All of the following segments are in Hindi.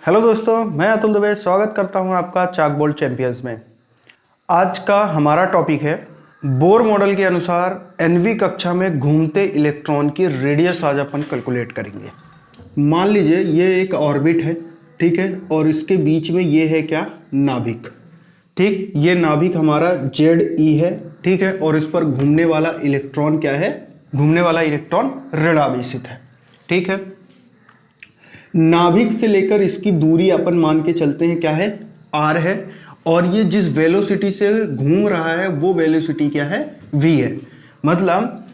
हेलो दोस्तों, मैं अतुल दुबे स्वागत करता हूं आपका चाक बोल्ड चैंपियंस में। आज का हमारा टॉपिक है बोर मॉडल के अनुसार एनवी कक्षा में घूमते इलेक्ट्रॉन की रेडियस आज अपन कैलकुलेट करेंगे। मान लीजिए ये एक ऑर्बिट है, ठीक है, और इसके बीच में ये है क्या, नाभिक। ठीक, ये नाभिक हमारा ZE है, ठीक है, और इस पर घूमने वाला इलेक्ट्रॉन क्या है, घूमने वाला इलेक्ट्रॉन ऋणावेशित है। ठीक है, नाभिक से लेकर इसकी दूरी अपन मान के चलते हैं क्या है, r है, और ये जिस वेलोसिटी से घूम रहा है वो वेलोसिटी क्या है, v है। मतलब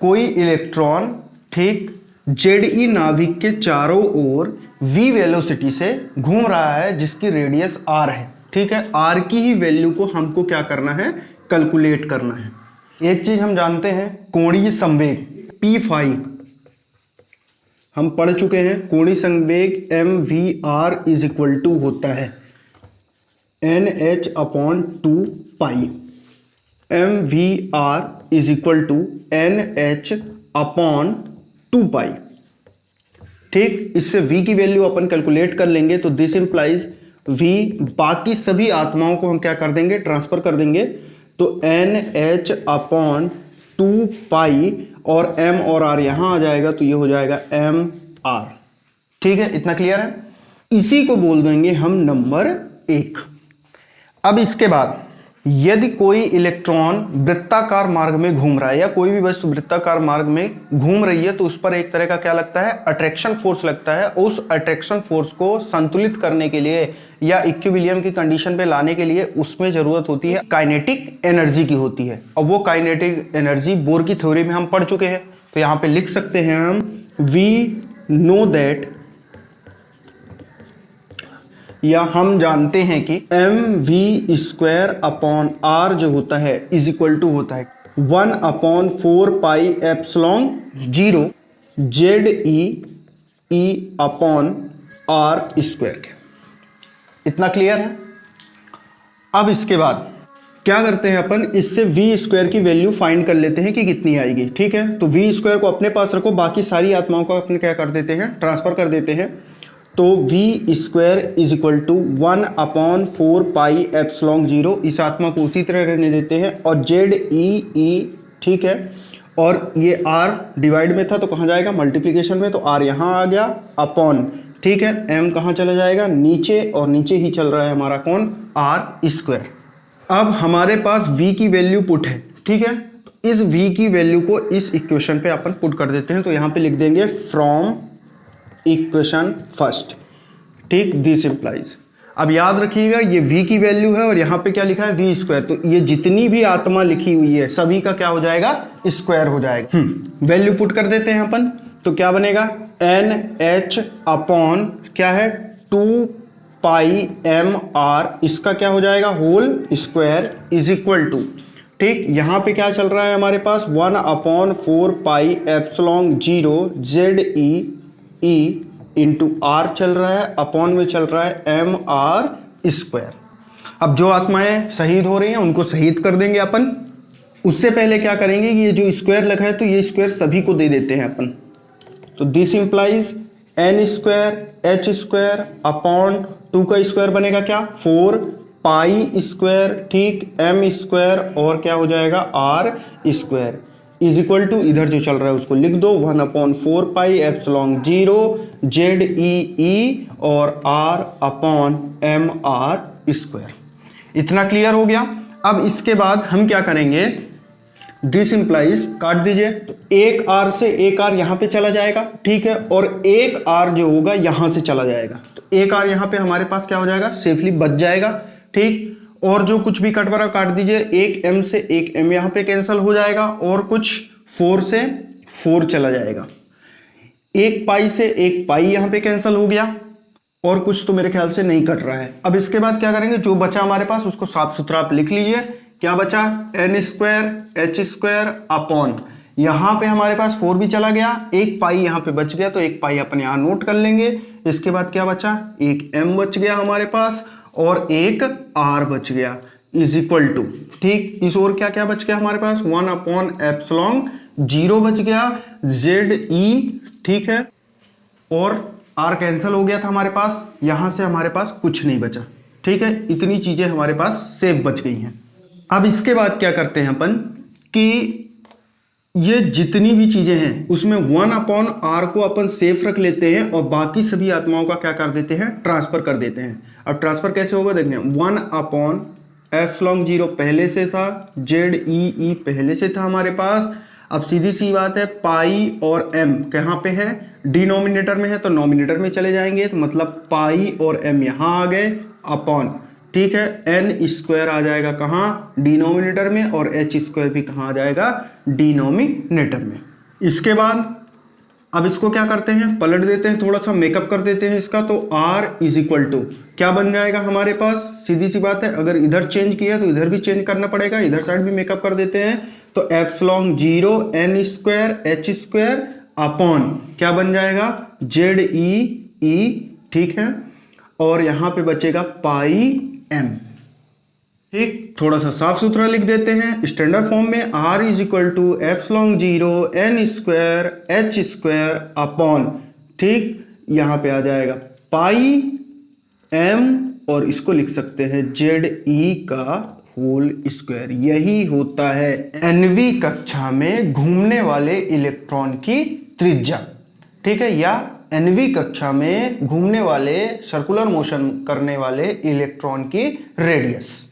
कोई इलेक्ट्रॉन ठीक ZE नाभिक के चारों ओर v वेलोसिटी से घूम रहा है जिसकी रेडियस r है। ठीक है, r की ही वैल्यू को हमको क्या करना है, कैलकुलेट करना है। एक चीज हम जानते हैं, कोणीय संवेग p फाई हम पढ़ चुके हैं। कोणीय संवेग mvr इज इक्वल टू होता है NH/2π। mvr is equal to NH/2π। ठीक, इससे v की वैल्यू अपन कैलकुलेट कर लेंगे तो दिस इंप्लाइज v बाकी सभी आत्माओं को हम क्या कर देंगे, ट्रांसफर कर देंगे। तो NH/2π और m और r यहां आ जाएगा तो ये हो जाएगा mr। ठीक है, इतना क्लियर है। इसी को बोल देंगे हम नंबर 1। अब इसके बाद यदि कोई इलेक्ट्रॉन वृत्ताकार मार्ग में घूम रहा है या कोई भी वस्तु वृत्ताकार मार्ग में घूम रही है तो उस पर एक तरह का क्या लगता है, अट्रैक्शन फोर्स लगता है। उस अट्रैक्शन फोर्स को संतुलित करने के लिए या इक्विलिब्रियम की कंडीशन पे लाने के लिए उसमें जरूरत होती है काइनेटिक एनर्जी की होती है। और वो काइनेटिक एनर्जी बोर की थ्योरी में हम पढ़ चुके हैं, तो यहां पे लिख सकते हैं हम वी नो दैट, या हम जानते हैं कि mv²/r जो होता है इज इक्वल टू होता है 1/4πε0 ZeE/r²। इतना क्लियर है। अब इसके बाद क्या करते हैं अपन, इससे v² की वैल्यू फाइंड कर लेते हैं कि कितनी आएगी। ठीक है, तो v² को अपने पास रखो, बाकी सारी आत्माओं को अपन क्या कर देते हैं, ट्रांसफर कर देते हैं। तो v² इज इक्वल टू 1/4πε0, इस आत्मा को उसी तरह रहने देते हैं, और ZeE, ठीक है, और ये r डिवाइड में था तो कहाँ जाएगा, मल्टीप्लिकेशन में, तो r यहाँ आ गया अपॉन, ठीक है, m कहाँ चला जाएगा, नीचे, और नीचे ही चल रहा है हमारा कौन, r²। अब हमारे पास v की वैल्यू पुट है, ठीक है, इस v की वैल्यू को इस इक्वेशन पे अपन पुट कर देते हैं। तो यहाँ पे लिख देंगे फ्रॉम इक्वेशन फर्स्ट। ठीक, दिस इंप्लाइज, अब याद रखिएगा ये v की वैल्यू है और यहाँ पे क्या लिखा है, v², तो ये जितनी भी आत्मा लिखी हुई है सभी का क्या हो जाएगा, स्क्वायर हो जाएगा। वैल्यू पुट कर देते हैं अपन, तो क्या बनेगा, NH अपॉन क्या है 2πmr, इसका क्या हो जाएगा, whole square is equal to, ठीक, यहाँ पे क्या चल रहा है हमारे पास 1/4πε0 ZeE इंटू r चल रहा है, अपॉन में चल रहा है mr²। अब जो आत्माएं शहीद हो रही हैं उनको शहीद कर देंगे अपन। उससे पहले क्या करेंगे कि ये जो स्क्वायर लगा है तो ये स्क्वायर सभी को दे देते हैं अपन। तो दिस इंप्लाइज n² अपॉन 2 का स्क्वायर बनेगा क्या, 4π², ठीक, m² और क्या हो जाएगा, r² इज इक्वल टू, इधर जो चल रहा है उसको लिख दो 1/4πε0 ZeE और r/mr²। इतना क्लियर हो गया। अब इसके बाद हम क्या करेंगे, दिस इंप्लाइज काट दीजिए, तो एक r से एक r यहाँ पे चला जाएगा, ठीक है, और एक r जो होगा यहाँ से चला जाएगा, तो एक r यहाँ पे हमारे पास क्या हो जाएगा, सेफली बच जाएगा। ठीक, और जो कुछ भी कट बरा काट दीजिए, एक m से एक m यहाँ पे कैंसिल हो जाएगा, और कुछ 4 से 4 चला जाएगा, एक पाई से एक पाई यहाँ पे कैंसिल हो गया, और कुछ तो मेरे ख्याल से नहीं कट रहा है। अब इसके बाद क्या करेंगे, जो बचा हमारे पास उसको साफ सुथरा आप लिख लीजिए, क्या बचा, n² अपॉन, यहाँ पे हमारे पास 4 भी चला गया, एक पाई यहाँ पे बच गया, तो एक पाई अपन यहाँ नोट कर लेंगे। इसके बाद क्या बचा, एक m बच गया हमारे पास और एक r बच गया इज इक्वल टू, ठीक, इस और क्या क्या बच गया हमारे पास, 1/ε0 बच गया ZE, ठीक है, और आर कैंसिल हो गया था हमारे पास, यहां से हमारे पास कुछ नहीं बचा। ठीक है, इतनी चीजें हमारे पास सेफ बच गई हैं। अब इसके बाद क्या करते हैं अपन कि ये जितनी भी चीजें हैं उसमें 1/r को अपन सेफ रख लेते हैं और बाकी सभी आत्माओं का क्या कर देते हैं, ट्रांसफर कर देते हैं। अब ट्रांसफर कैसे होगा देखते हैं। 1/ε0 पहले से था, ZEE पहले से था हमारे पास। अब सीधी सी बात है, पाई और m कहाँ पे है, डिनोमिनेटर में है, तो नोमिनेटर में चले जाएंगे, तो मतलब पाई और m यहाँ आ गए अपॉन, ठीक है, n स्क्वायर आ जाएगा कहाँ, डिनोमिनेटर में, और h स्क्वायर भी कहाँ आ जाएगा, डिनोमिनेटर में। इसके बाद अब इसको क्या करते हैं, पलट देते हैं, थोड़ा सा मेकअप कर देते हैं इसका। तो r इज इक्वल टू क्या बन जाएगा हमारे पास, सीधी सी बात है, अगर इधर चेंज किया तो इधर भी चेंज करना पड़ेगा, इधर साइड भी मेकअप कर देते हैं। तो ε0 n square h square upon क्या बन जाएगा, ZEE, ठीक है, और यहां पे बचेगा पाई m। ठीक, थोड़ा सा साफ सुथरा लिख देते हैं स्टैंडर्ड फॉर्म में, r is equal to ε0 n square h square upon, ठीक, यहां पे आ जाएगा पाई m, और इसको लिख सकते हैं ZE का होल स्क्वायर। यही होता है nवीं कक्षा में घूमने वाले इलेक्ट्रॉन की त्रिज्या। ठीक है, या nवीं कक्षा में घूमने वाले सर्कुलर मोशन करने वाले इलेक्ट्रॉन की रेडियस।